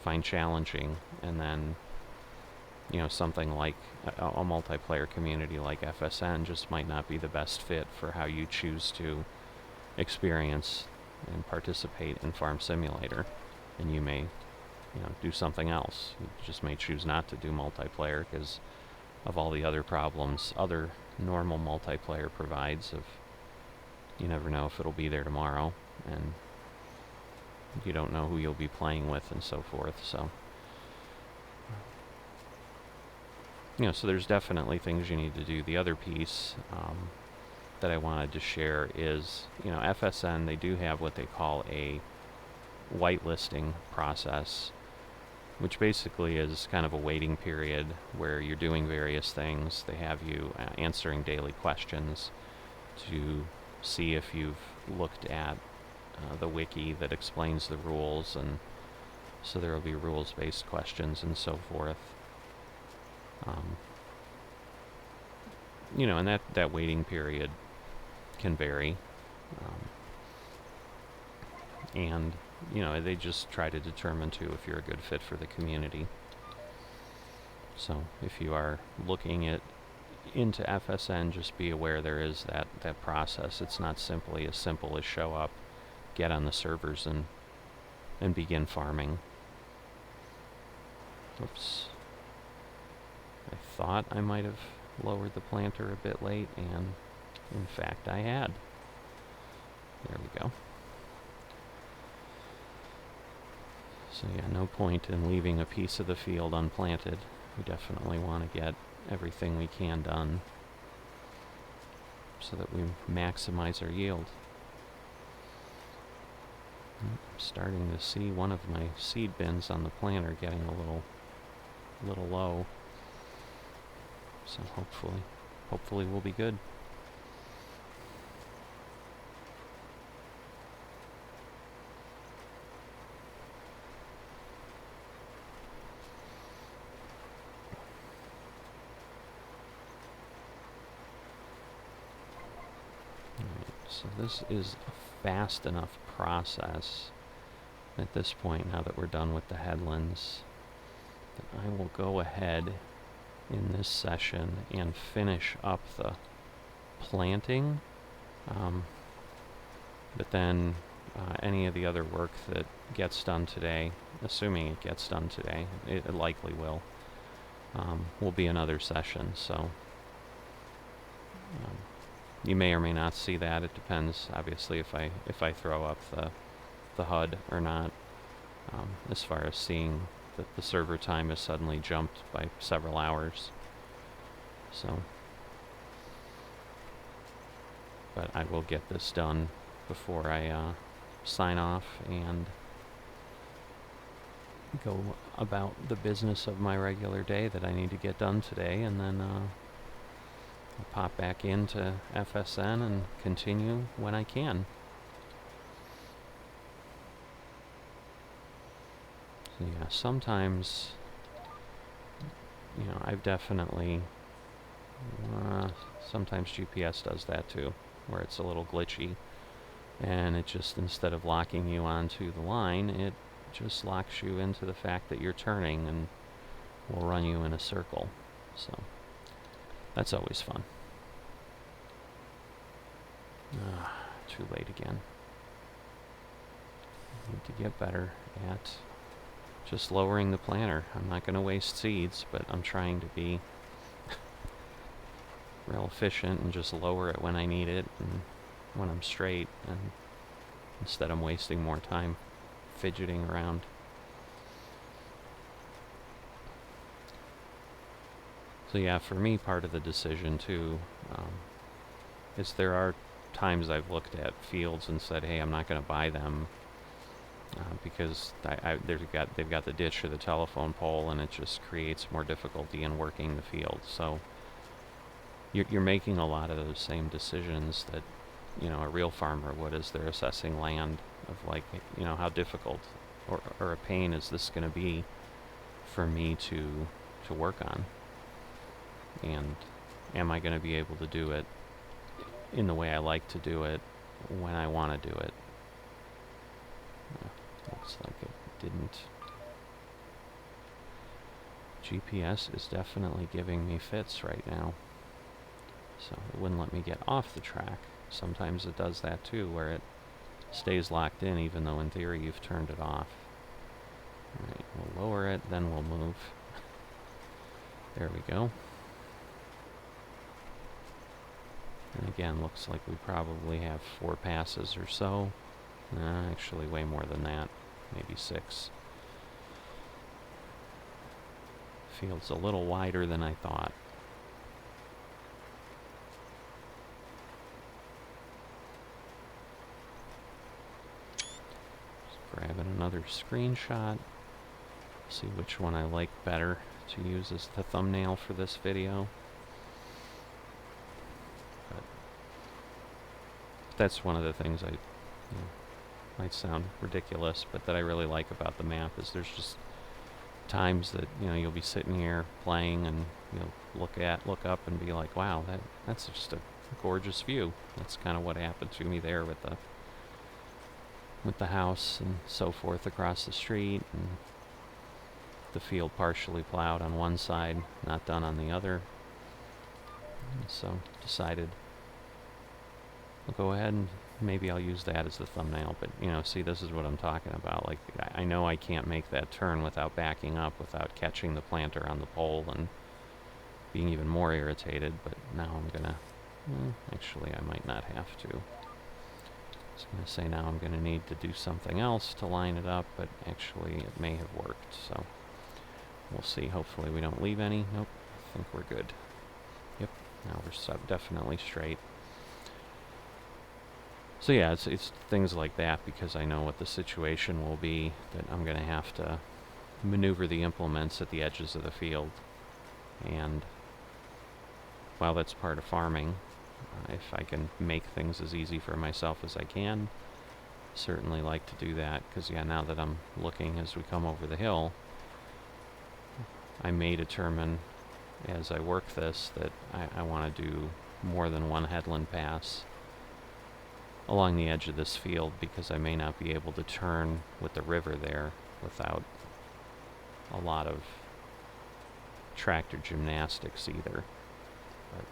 find challenging? And then, you know, something like a multiplayer community like FSN just might not be the best fit for how you choose to experience and participate in Farm Simulator, and you may, you know, do something else. You just may choose not to do multiplayer because of all the other problems other normal multiplayer provides. Of, you never know if it'll be there tomorrow, and you don't know who you'll be playing with and so forth. So, you know, so there's definitely things you need to do. The other piece that I wanted to share is, you know, FSN, they do have what they call a whitelisting process, which basically is kind of a waiting period where you're doing various things. They have you answering daily questions to see if you've looked at the wiki that explains the rules, and so there will be rules-based questions and so forth. You know, and that waiting period can vary. And, you know, they just try to determine, too, if you're a good fit for the community. So if you are looking into FSN, just be aware there is that process. It's not simply as simple as show up, get on the servers, and begin farming. Oops. I thought I might have lowered the planter a bit late, and in fact I had. There we go. So yeah, no point in leaving a piece of the field unplanted. We definitely want to get everything we can done so that we maximize our yield. I'm starting to see one of my seed bins on the planter getting a little low. So hopefully we'll be good. Alright, so this is a fast enough process at this point, now that we're done with the headlands, that I will go ahead in this session and finish up the planting. But then any of the other work that gets done today, assuming it gets done today, it likely will be another session. So you may or may not see that. It depends, obviously, if I throw up the HUD or not. As far as seeing that the server time has suddenly jumped by several hours. So, but I will get this done before I sign off and go about the business of my regular day that I need to get done today, and then I'll pop back into FSN and continue when I can. So yeah, sometimes, I've definitely, sometimes GPS does that too, where it's a little glitchy, and it just, instead of locking you onto the line, it just locks you into the fact that you're turning and will run you in a circle. So that's always fun. Too late again. Need to get better at just lowering the planter. I'm not going to waste seeds, but I'm trying to be real efficient and just lower it when I need it and when I'm straight, and instead I'm wasting more time fidgeting around. So yeah, for me, part of the decision too is there are times I've looked at fields and said, hey, I'm not going to buy them because they've got the ditch or the telephone pole, and it just creates more difficulty in working the field. So you're making a lot of those same decisions that a real farmer would as they're assessing land, of like, how difficult or a pain is this going to be for me to work on, and am I going to be able to do it in the way I like to do it when I want to do it. Looks like it didn't. GPS is definitely giving me fits right now, so it wouldn't let me get off the track. Sometimes it does that too, where it stays locked in even though in theory you've turned it off. Alright, we'll lower it, then we'll move. There we go. And again, looks like we probably have 4 passes or so. Actually way more than that, maybe 6. Field's a little wider than I thought. Just grabbing another screenshot. See which one I like better to use as the thumbnail for this video. But that's one of the things might sound ridiculous, but that I really like about the map is there's just times that you'll be sitting here playing and you'll look up and be like, wow, that's just a gorgeous view. That's kind of what happened to me there with the house and so forth across the street, and the field partially plowed on one side, not done on the other. And so decided I'll go ahead and maybe I'll use that as the thumbnail, but see, this is what I'm talking about. Like, I know I can't make that turn without backing up, without catching the planter on the pole and being even more irritated, but now I'm gonna, actually I might not have to. I was gonna say now I'm gonna need to do something else to line it up, but actually it may have worked, so we'll see. Hopefully we don't leave any. Nope, I think we're good. Yep, now we're definitely straight. So yeah, it's things like that, because I know what the situation will be, that I'm going to have to maneuver the implements at the edges of the field. And while that's part of farming, if I can make things as easy for myself as I can, certainly like to do that, because yeah, now that I'm looking as we come over the hill, I may determine as I work this that I want to do more than one headland pass along the edge of this field, because I may not be able to turn with the river there without a lot of tractor gymnastics either. But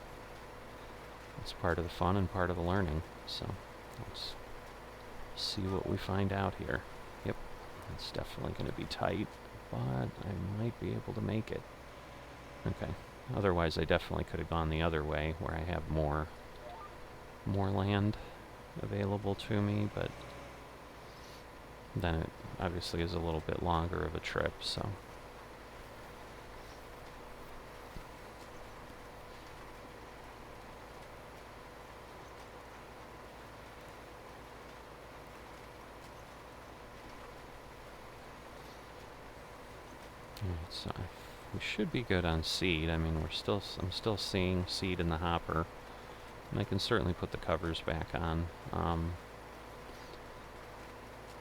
it's part of the fun and part of the learning, so let's See what we find out here. Yep, it's definitely going to be tight, but I might be able to make it. Okay, otherwise I definitely could have gone the other way where I have more land available to me, but then it obviously is a little bit longer of a trip, so. Alright, so we should be good on seed. I mean, I'm still seeing seed in the hopper, and I can certainly put the covers back on.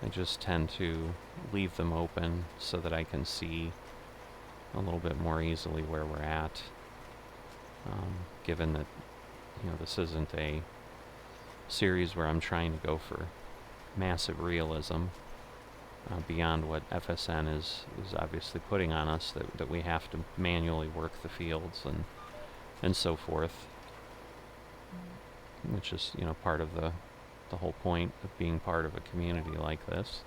I just tend to leave them open so that I can see a little bit more easily where we're at, given that, you know, this isn't a series where I'm trying to go for massive realism beyond what FSN is obviously putting on us, that we have to manually work the fields and so forth, which is, you know, part of the whole point of being part of a community like this.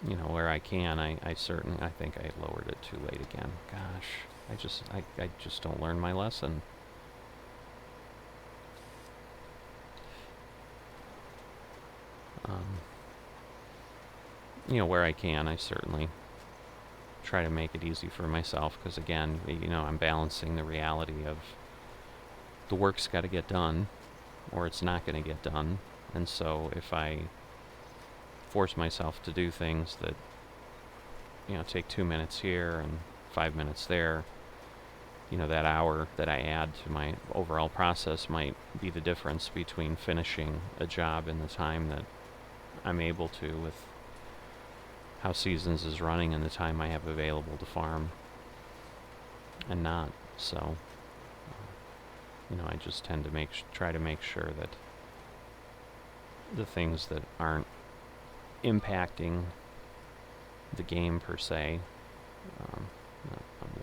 You know, where I can, I think I lowered it too late again. Gosh, I just don't learn my lesson. You know, where I can, I certainly try to make it easy for myself, because again, you know, I'm balancing the reality of the work's got to get done or it's not going to get done. And so if I force myself to do things that, you know, take 2 minutes here and 5 minutes there, you know, that hour that I add to my overall process might be the difference between finishing a job in the time that I'm able to, with how Seasons is running and the time I have available to farm and not. So, you know, I just tend to try to make sure that the things that aren't impacting the game per se. I'm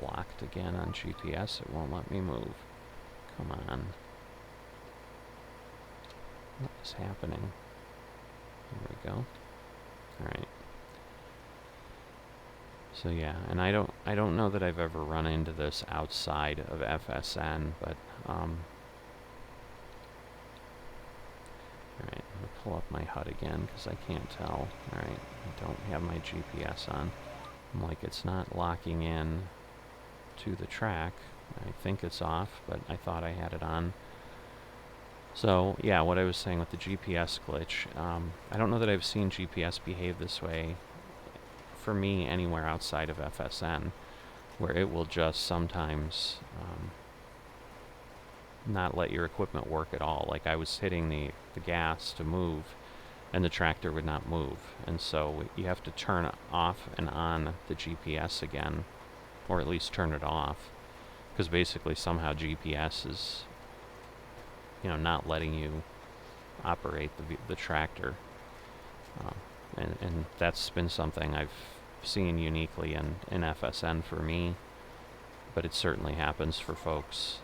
locked again on GPS. It won't let me move. Come on. What is happening? There we go. Alright. So yeah, and I don't know that I've ever run into this outside of FSN, but alright, I'm gonna pull up my HUD again because I can't tell. Alright, I don't have my GPS on. I'm like, it's not locking in to the track. I think it's off, but I thought I had it on. So yeah, what I was saying with the GPS glitch, I don't know that I've seen GPS behave this way for me anywhere outside of FSN, where it will just sometimes not let your equipment work at all. Like I was hitting the gas to move and the tractor would not move, and so you have to turn off and on the GPS again, or at least turn it off, because basically somehow GPS is, you know, not letting you operate the tractor, and that's been something I've seen uniquely in FSN for me, but it certainly happens for folks.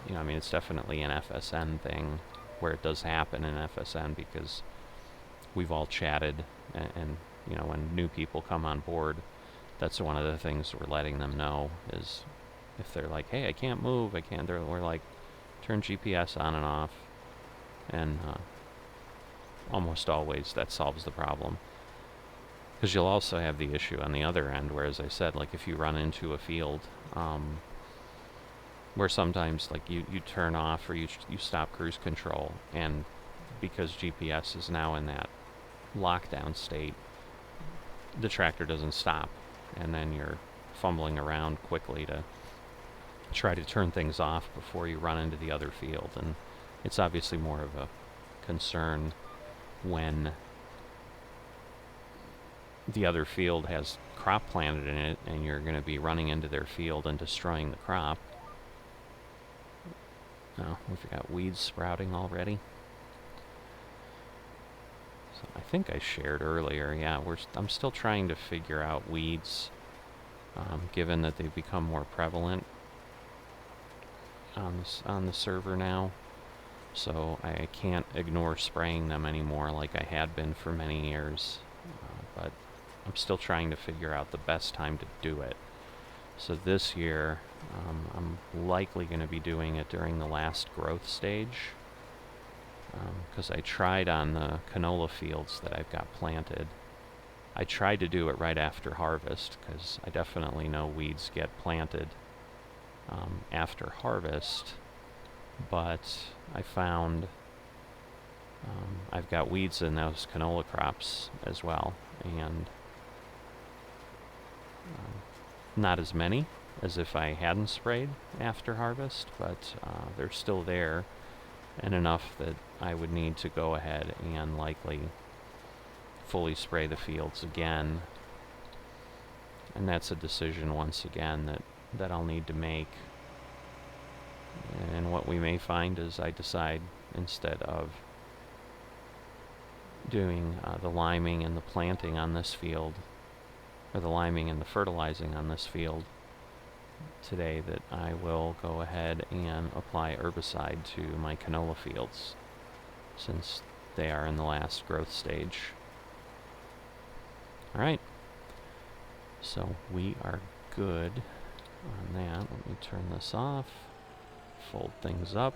You know, I mean, it's definitely an FSN thing where it does happen in FSN, because we've all chatted, and you know, when new people come on board, that's one of the things we're letting them know, is if they're like, hey, I can't move, we're like, turn GPS on and off, and almost always that solves the problem. Because you'll also have the issue on the other end, where, as I said, like if you run into a field where sometimes like you turn off or you stop cruise control, and because GPS is now in that lockdown state, the tractor doesn't stop, and then you're fumbling around quickly to try to turn things off before you run into the other field. And it's obviously more of a concern when the other field has crop planted in it and you're going to be running into their field and destroying the crop. Oh, we've got weeds sprouting already. So I think I shared earlier, yeah, I'm still trying to figure out weeds, given that they've become more prevalent on the server now. so I can't ignore spraying them anymore like I had been for many years. But I'm still trying to figure out the best time to do it. So this year, I'm likely going to be doing it during the last growth stage, because I tried on the canola fields that I've got planted. I tried to do it right after harvest, because I definitely know weeds get planted after harvest, but I found I've got weeds in those canola crops as well, and not as many as if I hadn't sprayed after harvest, but they're still there, and enough that I would need to go ahead and likely fully spray the fields again. And that's a decision once again that I'll need to make. And what we may find is I decide, instead of doing the liming and the planting on this field, or the liming and the fertilizing on this field today, that I will go ahead and apply herbicide to my canola fields, since they are in the last growth stage. Alright, so we are good on that. Let me turn this off, fold things up,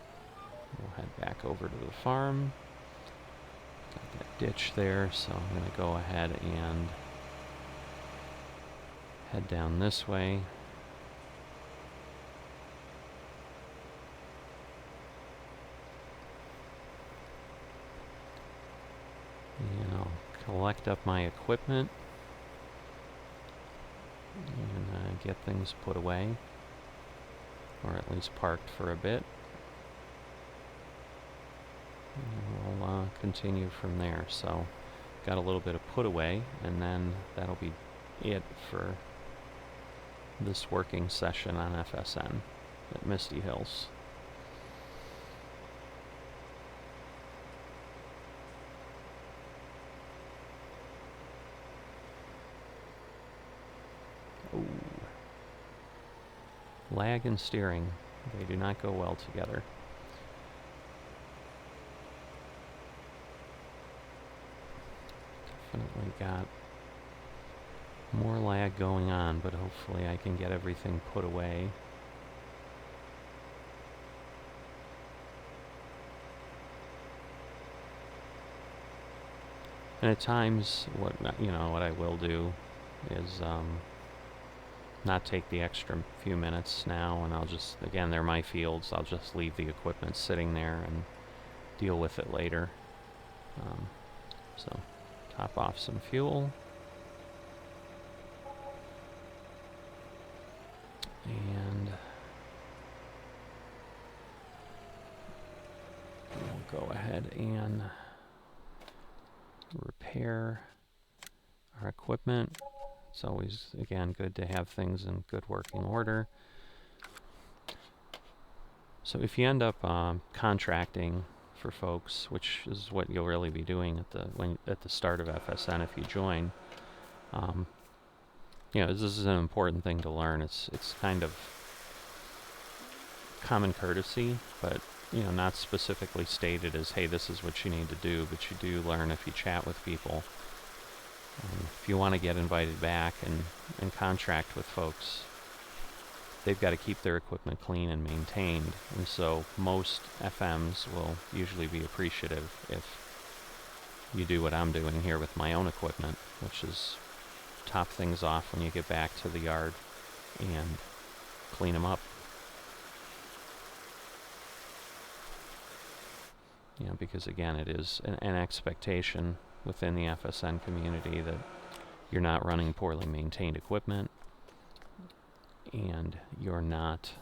we'll head back over to the farm. Got that ditch there, so I'm going to go ahead and head down this way. And I'll collect up my equipment and get things put away, or at least parked for a bit. And we'll continue from there. So, got a little bit of put away, and then that'll be it for this working session on FSN at Misty Hills. Ooh. Lag and steering, they do not go well together. Definitely got more lag going on, but hopefully I can get everything put away. And at times, what I will do is not take the extra few minutes now, and I'll just, again, they're my fields, I'll just leave the equipment sitting there and deal with it later. So, top off some fuel. And we'll go ahead and repair our equipment. It's always, again, good to have things in good working order. So if you end up contracting for folks, which is what you'll really be doing at the start of FSN if you join, this is an important thing to learn. It's kind of common courtesy, but not specifically stated as, hey, this is what you need to do, but you do learn if you chat with people. If you want to get invited back and contract with folks, they've got to keep their equipment clean and maintained, and so most FMs will usually be appreciative if you do what I'm doing here with my own equipment, which is top things off when you get back to the yard and clean them up. Because again, it is an expectation within the FSN community that you're not running poorly maintained equipment, and you're not,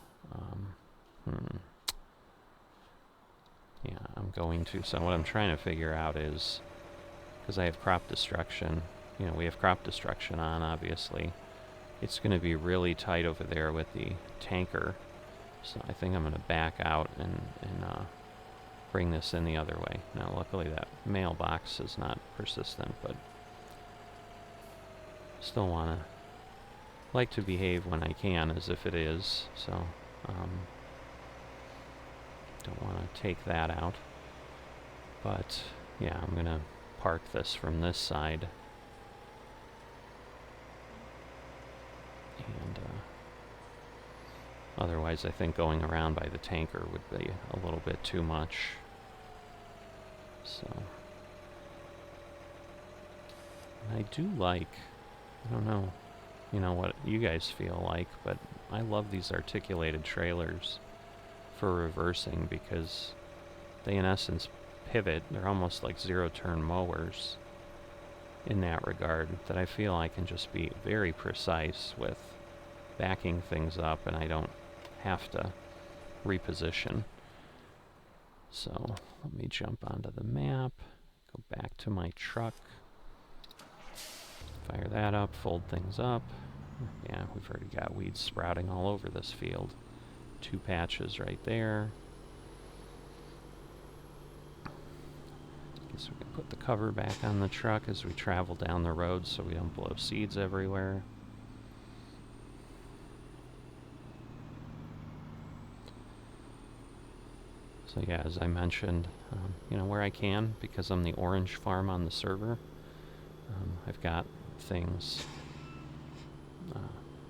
so what I'm trying to figure out is, because I have crop destruction, we have crop destruction on, obviously, it's going to be really tight over there with the tanker, so I think I'm going to back out and bring this in the other way. Now, luckily that mailbox is not persistent, but still like to behave when I can as if it is, so don't want to take that out. But yeah, I'm gonna park this from this side. And otherwise I think going around by the tanker would be a little bit too much. So and I do like, I don't know, you know what you guys feel like, but I love these articulated trailers for reversing because they in essence pivot. They're almost like zero-turn mowers in that regard, that I feel I can just be very precise with backing things up and I don't have to reposition. So let me jump onto the map, go back to my truck, fire that up, fold things up. Yeah, we've already got weeds sprouting all over this field. 2 patches right there. Guess we can put the cover back on the truck as we travel down the road so we don't blow seeds everywhere. So yeah, as I mentioned, you know, where I can, because I'm the orange farm on the server, I've got things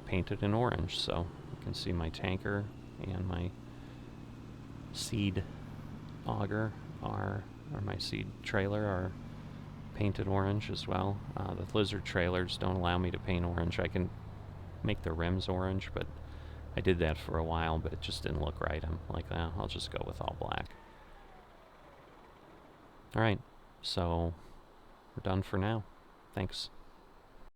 painted in orange, so you can see my tanker and my seed auger or my seed trailer are painted orange as well. The lizard trailers don't allow me to paint orange. I can make the rims orange, but I did that for a while, but it just didn't look right. I'm like, I'll just go with all black. Alright, so we're done for now. Thanks.